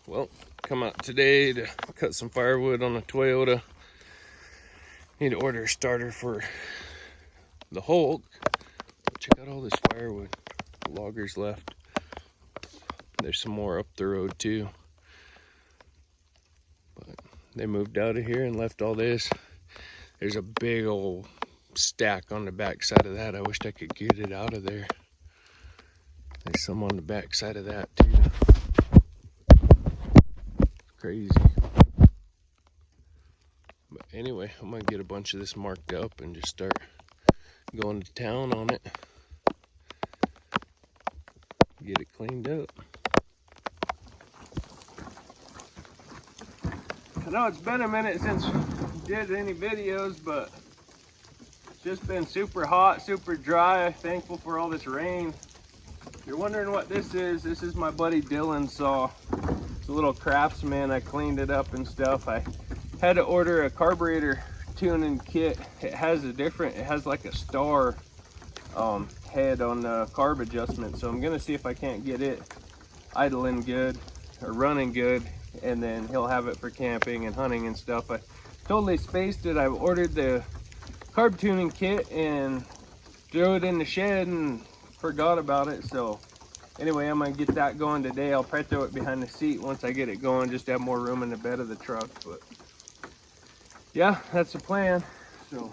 Well, come out today to cut some firewood on a Toyota. Need to order a starter for the Hulk. Check out all this firewood. Loggers left. There's some more up the road too. But they moved out of here and left all this. There's a big old stack on the back side of that. I wished I could get it out of there. There's some on the back side of that too. It's crazy. But anyway, I'm gonna get a bunch of this marked up and just start going to town on it. Get it cleaned up. I know it's been a minute since we did any videos, but it's just been super hot, super dry. Thankful for all this rain. If you're wondering what this is my buddy Dylan's saw. It's a little Craftsman. I cleaned it up and stuff. I had to order a carburetor tuning kit. It has like a star head on the carb adjustment, so I'm gonna see if I can't get it idling good or running good, and then he'll have it for camping and hunting and stuff. I totally spaced it. I ordered the carb tuning kit and threw it in the shed and forgot about it. So anyway, I'm gonna get that going today. I'll probably throw it behind the seat once I get it going, just to have more room in the bed of the truck. But yeah, that's the plan. So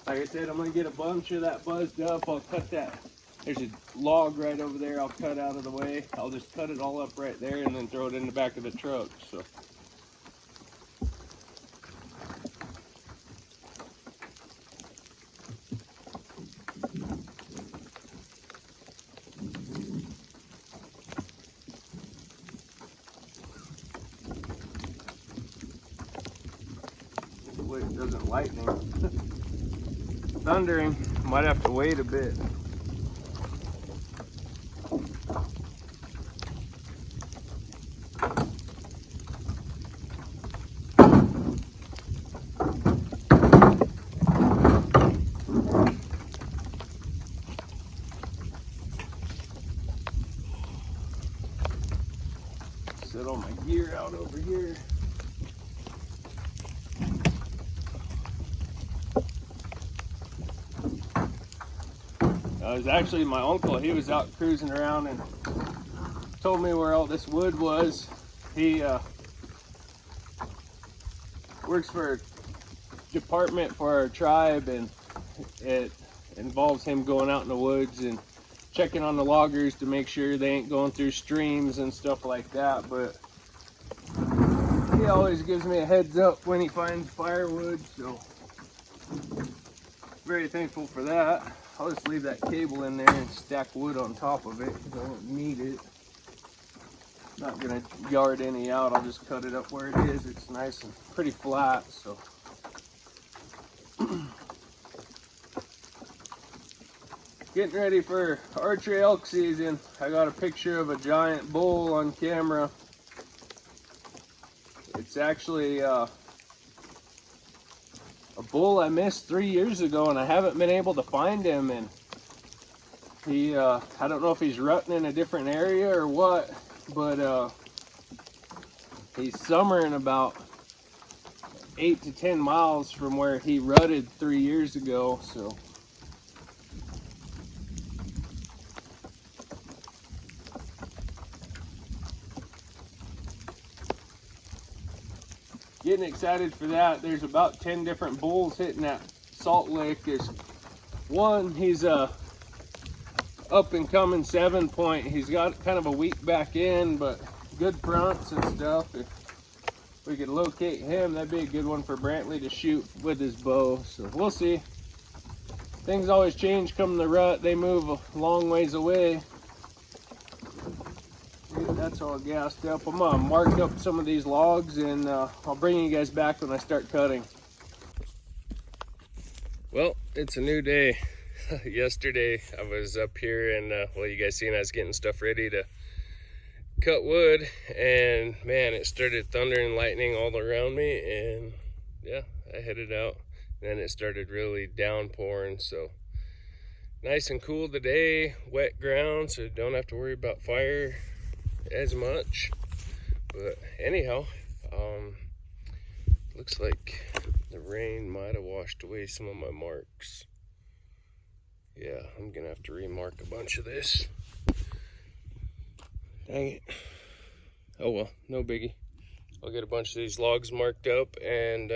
like I said, I'm gonna get a bunch of that buzzed up. I'll cut that. There's a log right over there I'll cut out of the way. I'll just cut it all up right there and then throw it in the back of the truck. So hopefully it doesn't lightning. Thundering. Might have to wait a bit. Set all my gear out over here. It was actually my uncle. He was out cruising around and told me where all this wood was. He works for a department for our tribe, and it involves him going out in the woods and checking on the loggers to make sure they ain't going through streams and stuff like that. But he always gives me a heads up when he finds firewood, so very thankful for that. I'll just leave that cable in there and stack wood on top of it because I don't need it. Not gonna yard any out. I'll just cut it up where it is. It's nice and pretty flat, so. Getting ready for archery elk season. I got a picture of a giant bull on camera. It's actually a bull I missed 3 years ago, and I haven't been able to find him. And he, I don't know if he's rutting in a different area or what, but he's summering about 8 to 10 miles from where he rutted 3 years ago. So getting excited for that. There's about 10 different bulls hitting that salt lick. There's one, he's a up and coming 7-point. He's got kind of a weak back end, but good fronts and stuff. If we could locate him, that'd be a good one for Brantley to shoot with his bow. So we'll see. Things always change come the rut. They move a long ways away. That's all gassed up. I'm gonna mark up some of these logs, and I'll bring you guys back when I start cutting. Well, it's a new day. Yesterday I was up here and well, you guys seen I was getting stuff ready to cut wood, and man, it started thundering, lightning all around me, and yeah, I headed out. Then it started really downpouring, so nice and cool today, wet ground, so don't have to worry about fire as much. But anyhow, looks like the rain might have washed away some of my marks. Yeah, I'm gonna have to remark a bunch of this. Dang it. Oh well, no biggie. I'll get a bunch of these logs marked up and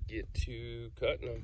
get to cutting them.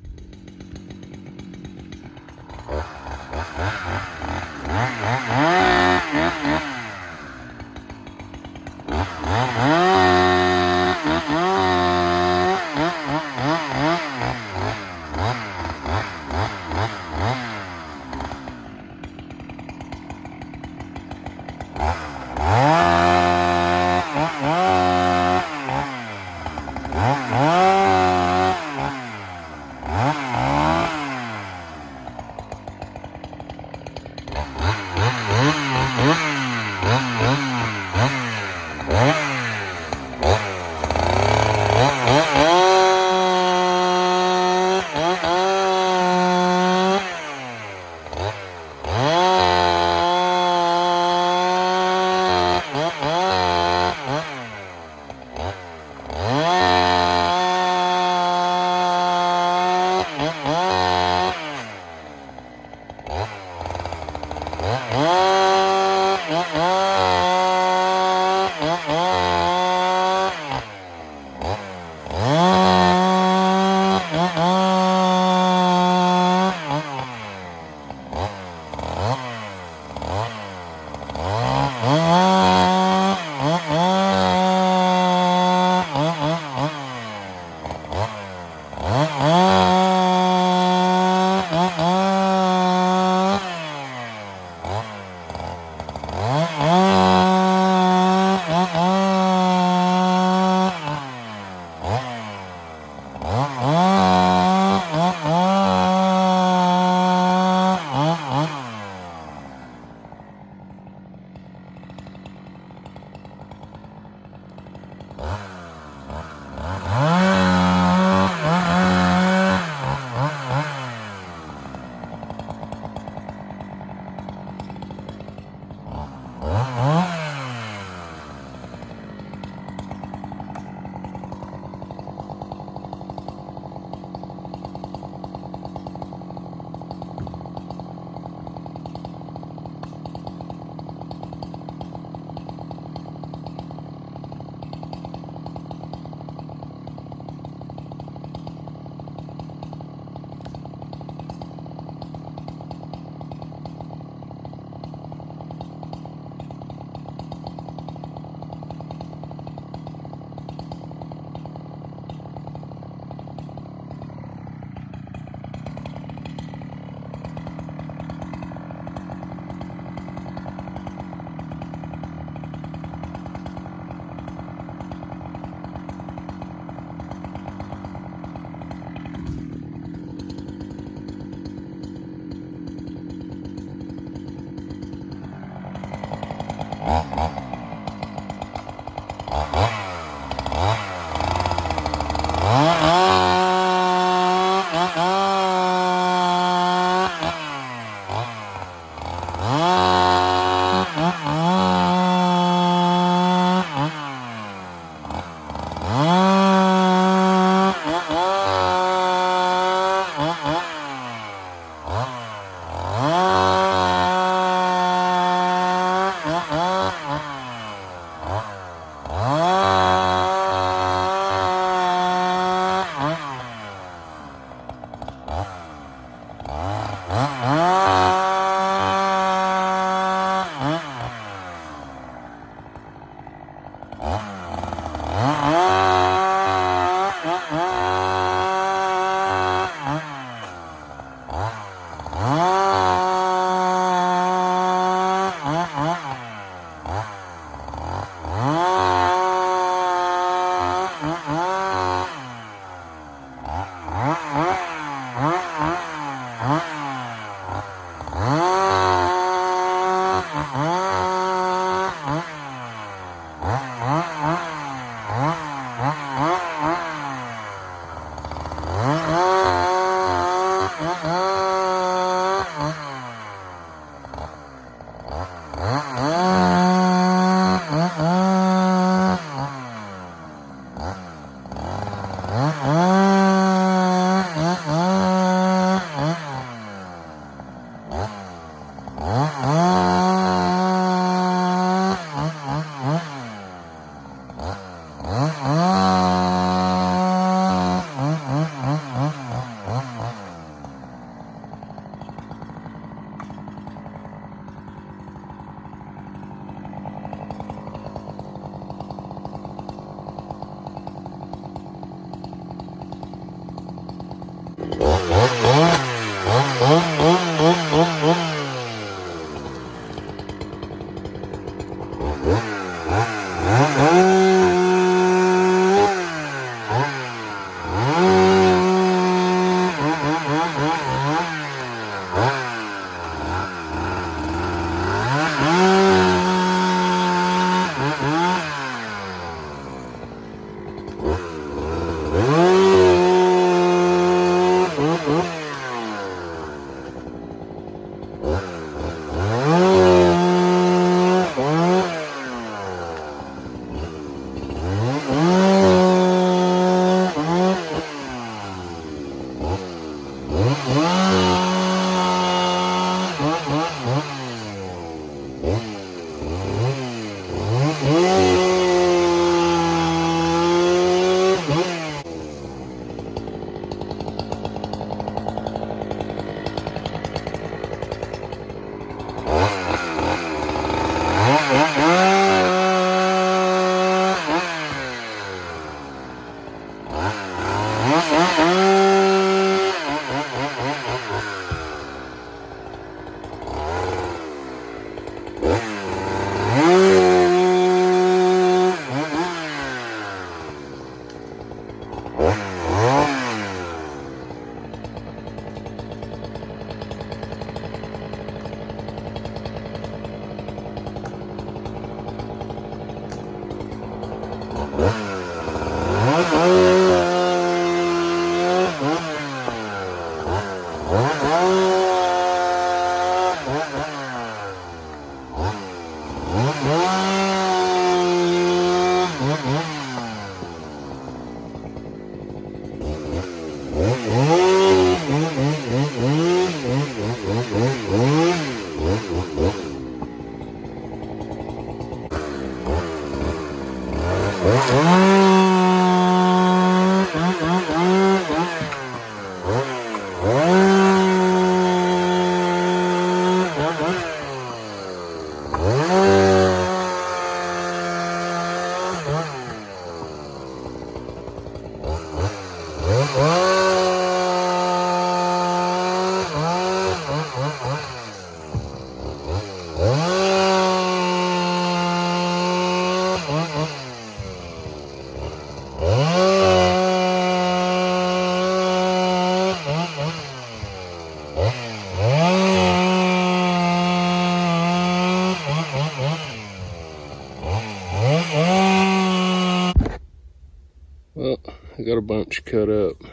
Well, I got a bunch cut up.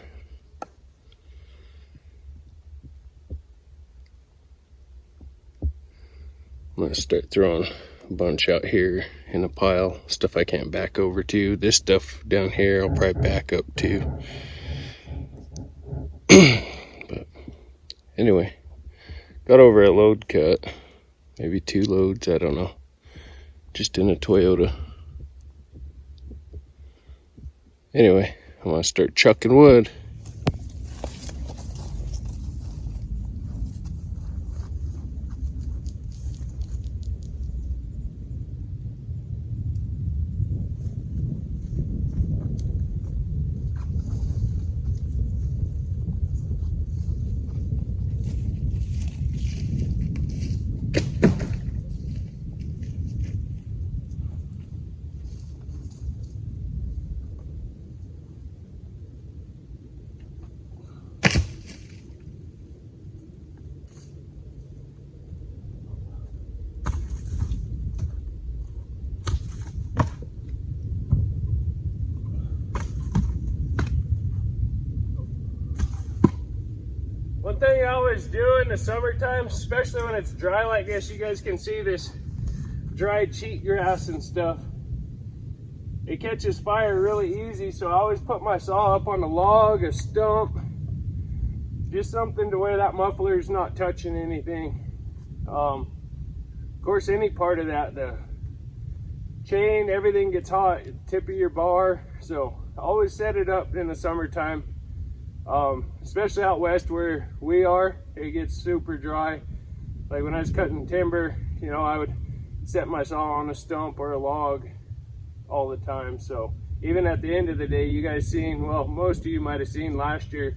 I'm gonna start throwing a bunch out here in a pile. Stuff I can't back over to. This stuff down here I'll probably back up to. But anyway, got over a load cut. Maybe 2 loads, I don't know. Just in a Toyota. Anyway, I'm gonna start chucking wood. One thing I always do in the summertime, especially when it's dry like this, you guys can see this dried cheatgrass and stuff. It catches fire really easy, so I always put my saw up on a log, a stump, just something to where that muffler is not touching anything. Of course, any part of that, the chain, everything gets hot, tip of your bar. So always set it up in the summertime, especially out west where we are. It gets super dry. Like when I was cutting timber, you know, I would set my saw on a stump or a log all the time. So even at the end of the day, you guys seen, well, most of you might have seen last year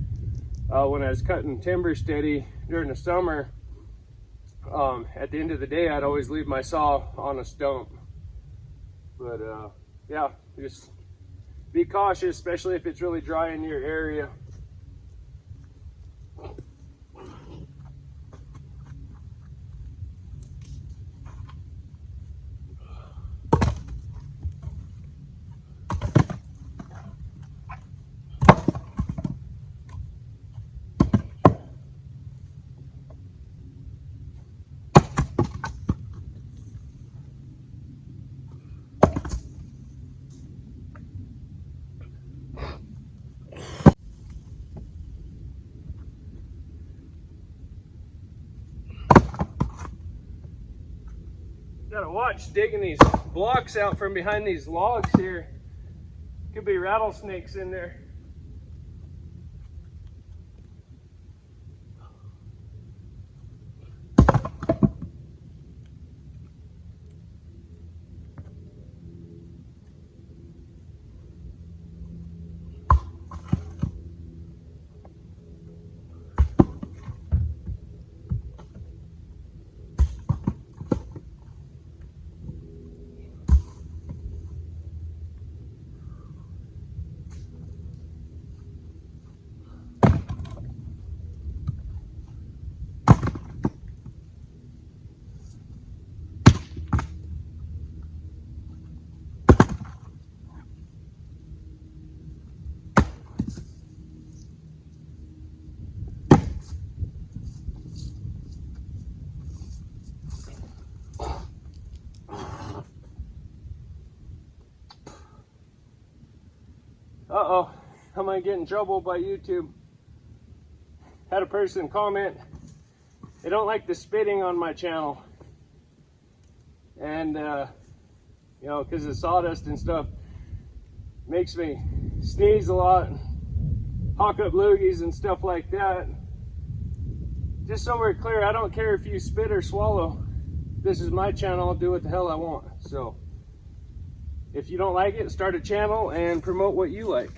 when I was cutting timber steady during the summer, at the end of the day, I'd always leave my saw on a stump. But yeah, just be cautious, especially if it's really dry in your area. Gotta watch digging these blocks out from behind these logs here. Could be rattlesnakes in there. Uh-oh, I might get in trouble by YouTube. Had a person comment, they don't like the spitting on my channel. And, you know, because of sawdust and stuff, makes me sneeze a lot, hawk up loogies and stuff like that. Just so we're clear, I don't care if you spit or swallow. This is my channel, I'll do what the hell I want. So if you don't like it, start a channel and promote what you like.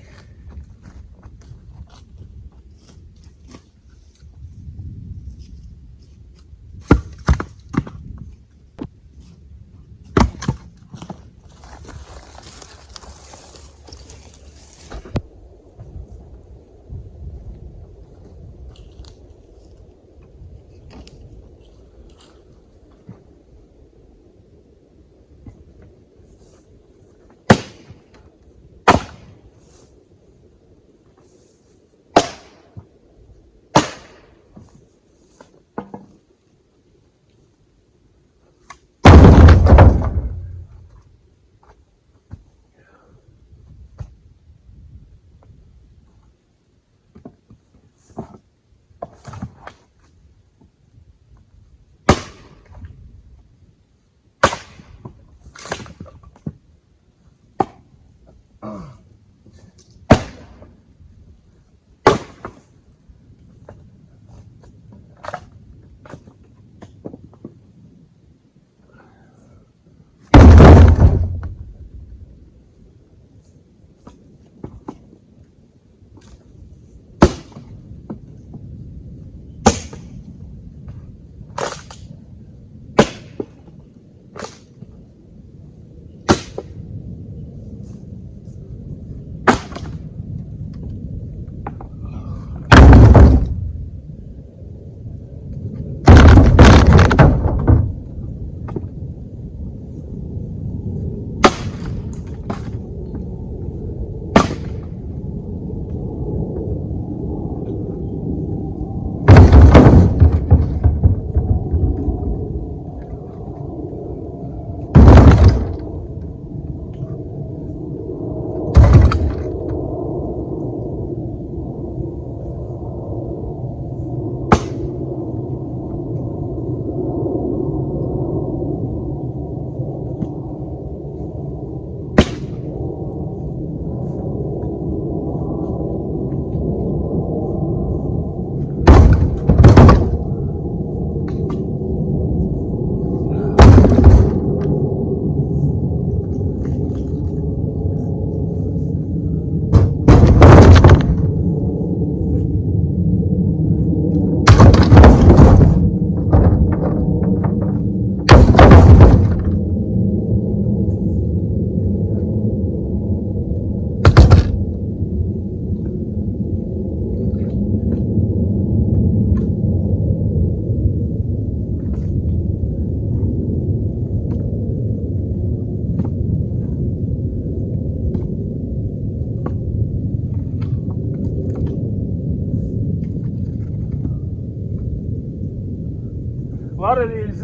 lot of these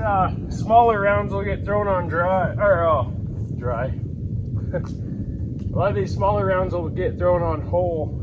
smaller rounds will get thrown on dry, or dry. A lot of these smaller rounds will get thrown on whole.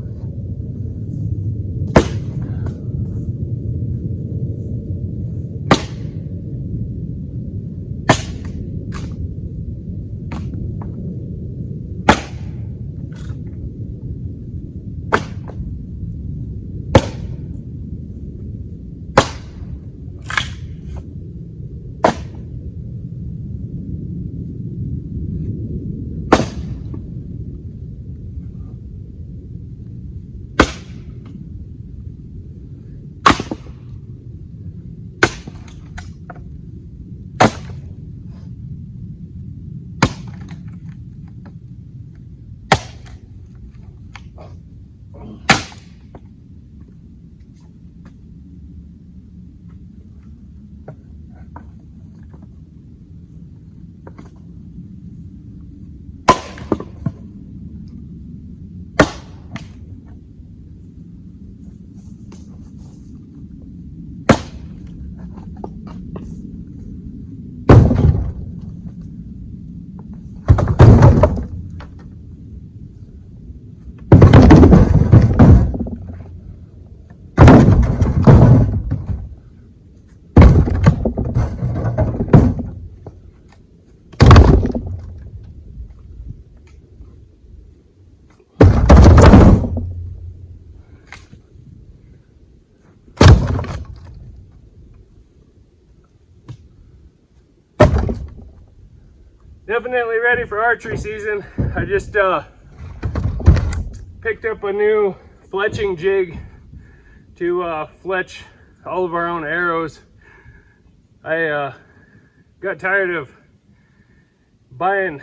Definitely ready for archery season. I just picked up a new fletching jig to fletch all of our own arrows. I got tired of buying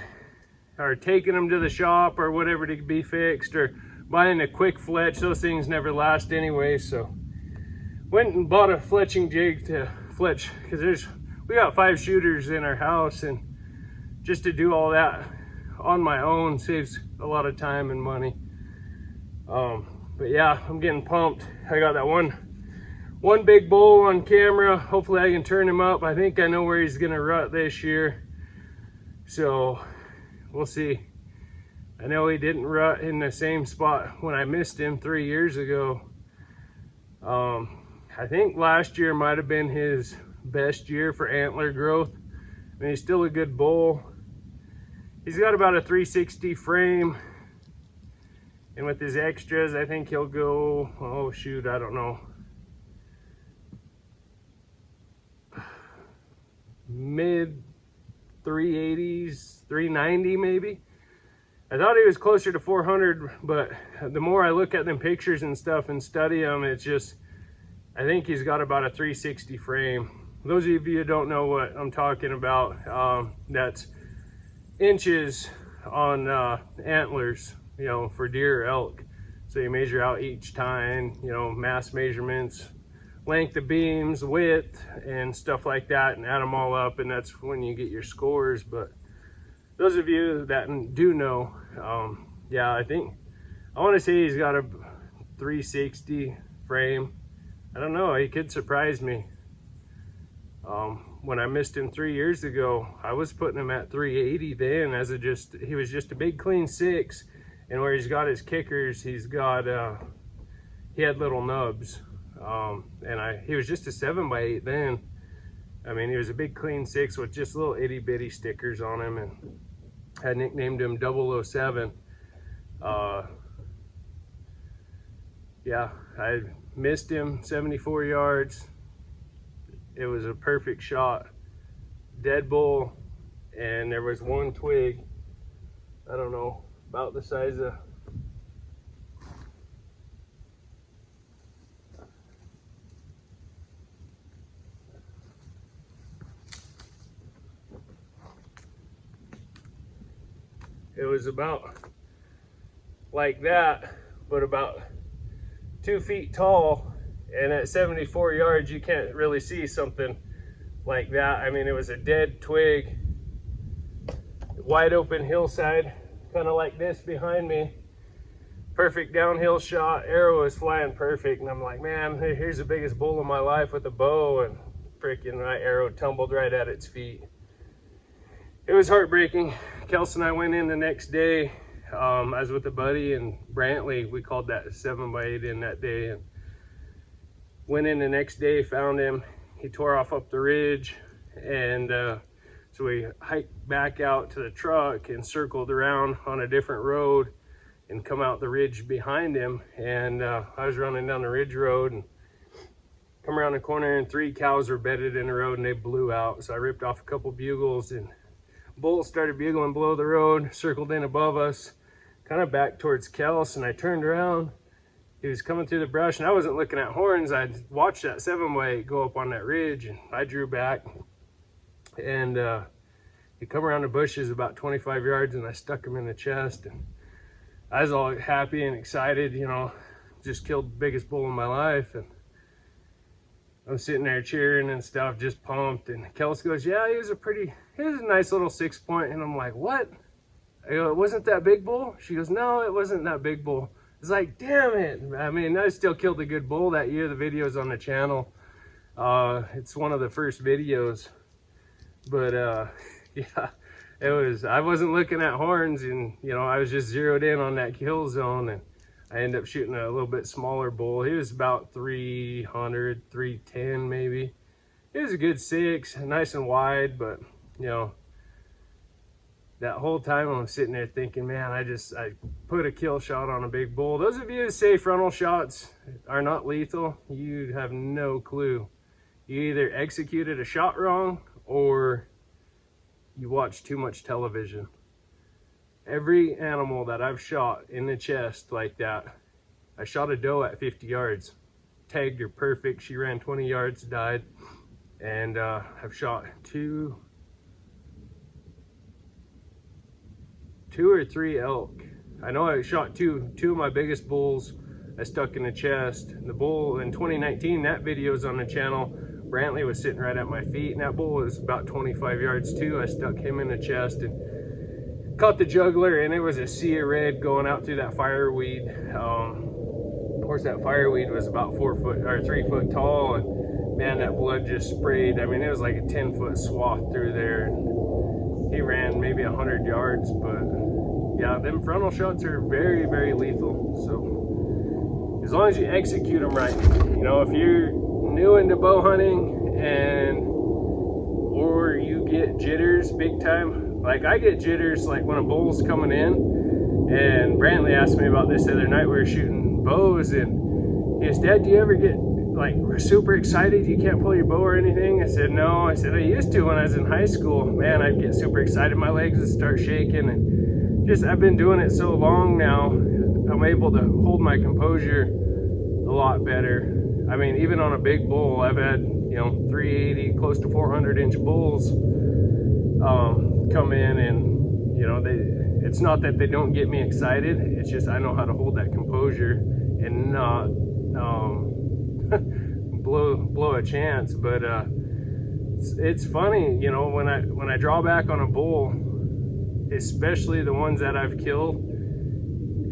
or taking them to the shop or whatever to be fixed, or buying a quick fletch. Those things never last anyway, so went and bought a fletching jig to fletch, because we got 5 shooters in our house, and just to do all that on my own saves a lot of time and money. But yeah, I'm getting pumped. I got that one big bull on camera. Hopefully I can turn him up. I think I know where he's gonna rut this year, so we'll see. I know he didn't rut in the same spot when I missed him 3 years ago. I think last year might have been his best year for antler growth. I mean, he's still a good bull. He's got about a 360 frame, and with his extras, I think he'll go, oh shoot, I don't know, mid 380s, 390 maybe. I thought he was closer to 400, but the more I look at them pictures and stuff and study them, it's just, I think he's got about a 360 frame. Those of you who don't know what I'm talking about, that's inches on antlers, you know, for deer or elk. So you measure out each tine, you know, mass measurements, length of beams, width, and stuff like that, and add them all up, and that's when you get your scores. But those of you that do know, yeah, I think, I want to say he's got a 360 frame. I don't know, he could surprise me. When I missed him 3 years ago, I was putting him at 380 then, as he was just a big clean 6, and where he's got his kickers, he's got he had little nubs, and he was just a 7x8 then. I mean, he was a big clean 6 with just little itty bitty stickers on him, and I nicknamed him 007. Yeah, I missed him 74 yards. It was a perfect shot, dead bull, and there was one twig, I don't know, about the size of, it was about like that, but about 2 feet tall. And at 74 yards, you can't really see something like that. I mean, it was a dead twig, wide open hillside, kind of like this behind me. Perfect downhill shot, arrow was flying perfect. And I'm like, man, here's the biggest bull of my life with a bow, and freaking, my arrow tumbled right at its feet. It was heartbreaking. Kelsey and I went in the next day. I was with a buddy in Brantley. We called that 7x8 in that day, and went in the next day, found him. He tore off up the ridge, and so we hiked back out to the truck and circled around on a different road and come out the ridge behind him. And I was running down the ridge road and come around the corner, and 3 cows were bedded in the road and they blew out. So I ripped off a couple bugles, and bulls started bugling below the road, circled in above us, kind of back towards Kels. And I turned around, he was coming through the brush, and I wasn't looking at horns. I'd watched that 7x8 go up on that ridge, and I drew back, and he come around the bushes about 25 yards, and I stuck him in the chest. And I was all happy and excited, you know, just killed the biggest bull in my life. And I'm sitting there cheering and stuff, just pumped. And Kelsey goes, yeah, he was a nice little 6-point. And I'm like, what? I go, it wasn't that big bull? She goes, no, it wasn't that big bull. It's like, damn it. I mean, I still killed a good bull that year. The video's on the channel. It's one of the first videos. But yeah, it was, I wasn't looking at horns, and you know, I was just zeroed in on that kill zone, and I ended up shooting a little bit smaller bull. He was about 300, 310 maybe. It was a good 6, nice and wide, but you know, that whole time I'm sitting there thinking, man, I put a kill shot on a big bull. Those of you who say frontal shots are not lethal, you have no clue. You either executed a shot wrong, or you watch too much television. Every animal that I've shot in the chest like that, I shot a doe at 50 yards, tagged her perfect. She ran 20 yards, died. And I've shot two or three elk. I know I shot two of my biggest bulls I stuck in the chest. The bull in 2019, that video's on the channel. Brantley was sitting right at my feet, and that bull was about 25 yards too. I stuck him in the chest and caught the juggler, and it was a sea of red going out through that fireweed. Of course, that fireweed was about 3 foot tall, and man, that blood just sprayed. I mean, it was like a 10-foot swath through there. And he ran maybe 100 yards, but yeah, them frontal shots are very, very lethal. So as long as you execute them right, you know, if you're new into bow hunting or you get jitters big time, like I get jitters like when a bull's coming in. And Brantley asked me about this the other night. We were shooting bows, and he goes, Dad, do you ever get like super excited you can't pull your bow or anything? I said, no. I said, I used to when I was in high school. Man, I'd get super excited, my legs would start shaking, and just I've been doing it so long now, I'm able to hold my composure a lot better. I mean, even on a big bull, I've had, you know, 380, close to 400-inch bulls come in, and, you know, it's not that they don't get me excited. It's just I know how to hold that composure and not blow a chance. But it's funny, you know, when I draw back on a bull, especially the ones that I've killed,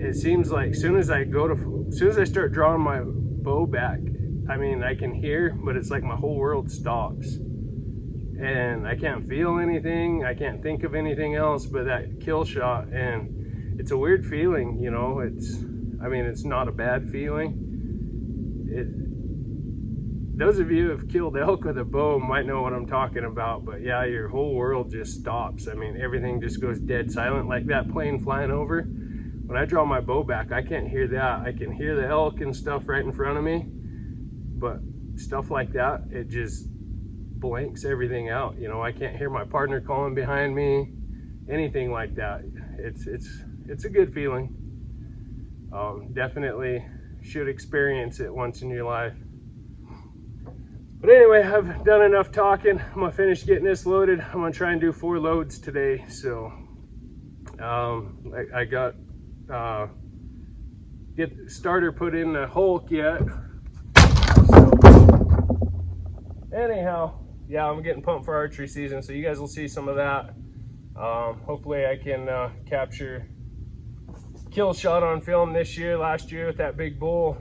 it seems like as soon as I start drawing my bow back, I mean, I can hear, but it's like my whole world stops. And I can't feel anything. I can't think of anything else but that kill shot. And it's a weird feeling, you know. I mean, it's not a bad feeling. Those of you who have killed elk with a bow might know what I'm talking about. But yeah, your whole world just stops. I mean, everything just goes dead silent, like that plane flying over. When I draw my bow back, I can't hear that. I can hear the elk and stuff right in front of me. But stuff like that, it just blanks everything out. You know, I can't hear my partner calling behind me, anything like that. It's a good feeling. Definitely should experience it once in your life. But anyway, I've done enough talking. I'm gonna finish getting this loaded. I'm gonna try and do 4 loads today. So I got get the starter put in the Hulk yet. Anyhow, yeah, I'm getting pumped for archery season, so you guys will see some of that. Hopefully I can capture kill shot on film this year. Last year with that big bull,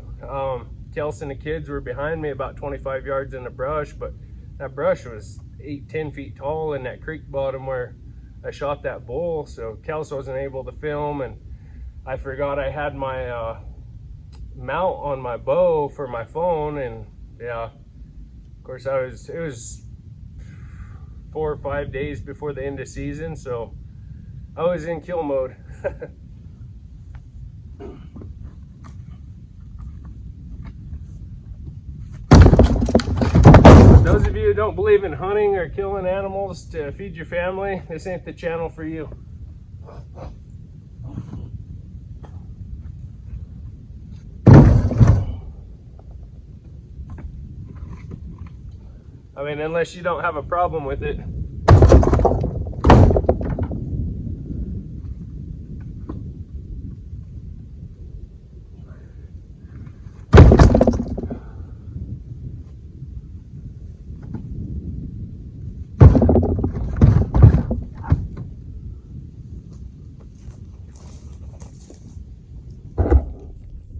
Kelsey and the kids were behind me about 25 yards in the brush, but that brush was 8-10 feet tall in that creek bottom where I shot that bull. So Kels wasn't able to film, and I forgot I had my mount on my bow for my phone. And yeah, of course it was 4 or 5 days before the end of season, so I was in kill mode. Those of you who don't believe in hunting or killing animals to feed your family, this ain't the channel for you. I mean, unless you don't have a problem with it.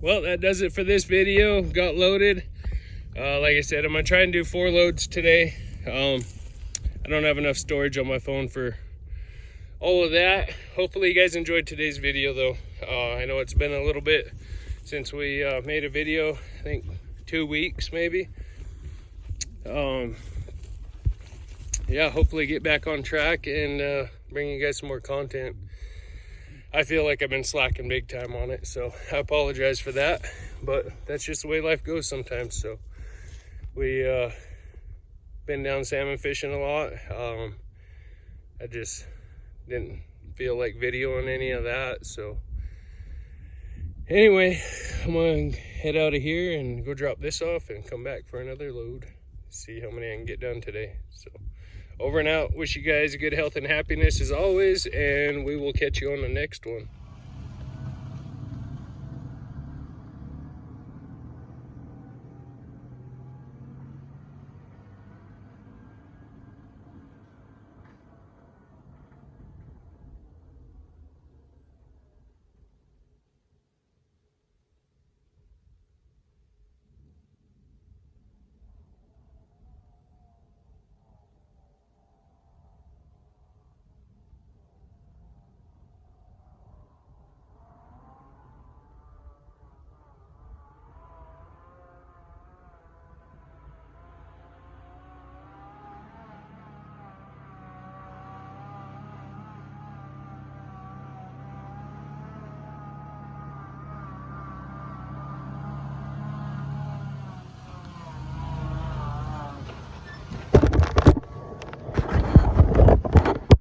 Well, that does it for this video. Got loaded. Like I said, I'm gonna try and do 4 loads today. I don't have enough storage on my phone for all of that. Hopefully you guys enjoyed today's video though. I know it's been a little bit since we made a video. I think 2 weeks maybe. Yeah, hopefully get back on track and bring you guys some more content. I feel like I've been slacking big time on it, so I apologize for that, but that's just the way life goes sometimes. So we been down salmon fishing a lot. I just didn't feel like videoing any of that. So anyway, I'm gonna head out of here and go drop this off and come back for another load. See how many I can get done today. So over and out. Wish you guys good health and happiness as always, and we will catch you on the next one.